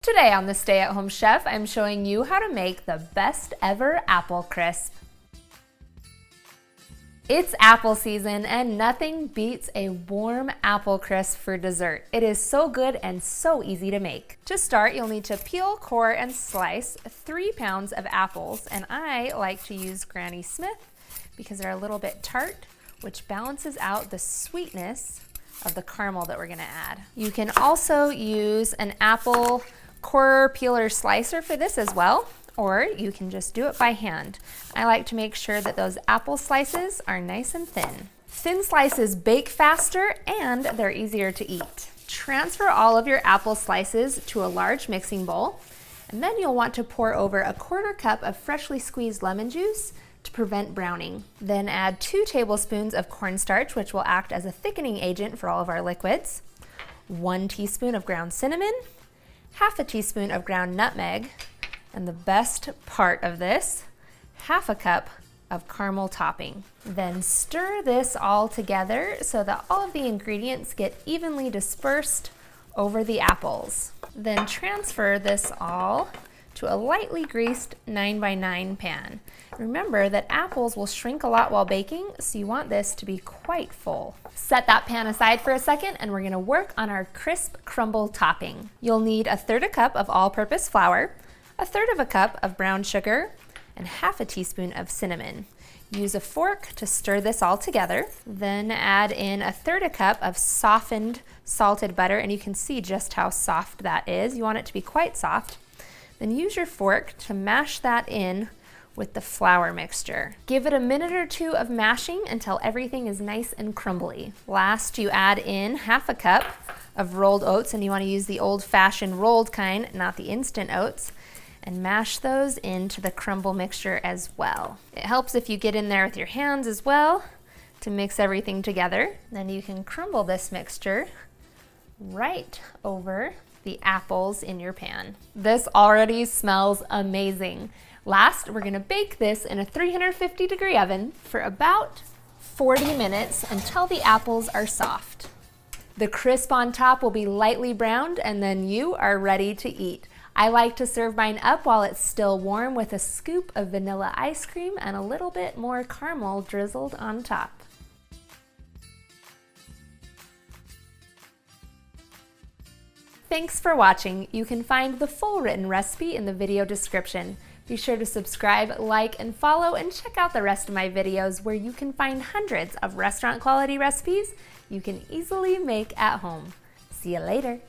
Today on the Stay at Home Chef, I'm showing you how to make the best ever apple crisp. It's apple season and nothing beats a warm apple crisp for dessert. It is so good and so easy to make. To start, you'll need to peel, core, and slice 3 pounds of apples, and I like to use Granny Smith because they're a little bit tart, which balances out the sweetness of the caramel that we're gonna add. You can also use an apple core peeler slicer for this as well, or you can just do it by hand. I like to make sure that those apple slices are nice and thin. Thin slices bake faster and they're easier to eat. Transfer all of your apple slices to a large mixing bowl, and then you'll want to pour over a 1/4 cup of freshly squeezed lemon juice to prevent browning. Then add 2 tablespoons of cornstarch, which will act as a thickening agent for all of our liquids, 1 teaspoon of ground cinnamon, 1/2 teaspoon of ground nutmeg, and the best part of this, 1/2 cup of caramel topping. Then stir this all together so that all of the ingredients get evenly dispersed over the apples. Then transfer this all to a lightly greased 9x9 pan. Remember that apples will shrink a lot while baking, so you want this to be quite full. Set that pan aside for a second and we're gonna work on our crisp crumble topping. You'll need 1/3 cup of all-purpose flour, 1/3 cup of brown sugar, and 1/2 teaspoon of cinnamon. Use a fork to stir this all together. Then add in 1/3 cup of softened salted butter, and you can see just how soft that is. You want it to be quite soft. Then use your fork to mash that in with the flour mixture. Give it a minute or 2 of mashing until everything is nice and crumbly. Last, you add in 1/2 cup of rolled oats, and you want to use the old-fashioned rolled kind, not the instant oats, and mash those into the crumble mixture as well. It helps if you get in there with your hands as well to mix everything together. Then you can crumble this mixture right over the apples in your pan. This already smells amazing. Last, we're gonna bake this in a 350-degree oven for about 40 minutes until the apples are soft. The crisp on top will be lightly browned, and then you are ready to eat. I like to serve mine up while it's still warm with a scoop of vanilla ice cream and a little bit more caramel drizzled on top. Thanks for watching. You can find the full written recipe in the video description. Be sure to subscribe, like, and follow, and check out the rest of my videos where you can find hundreds of restaurant quality recipes you can easily make at home. See you later.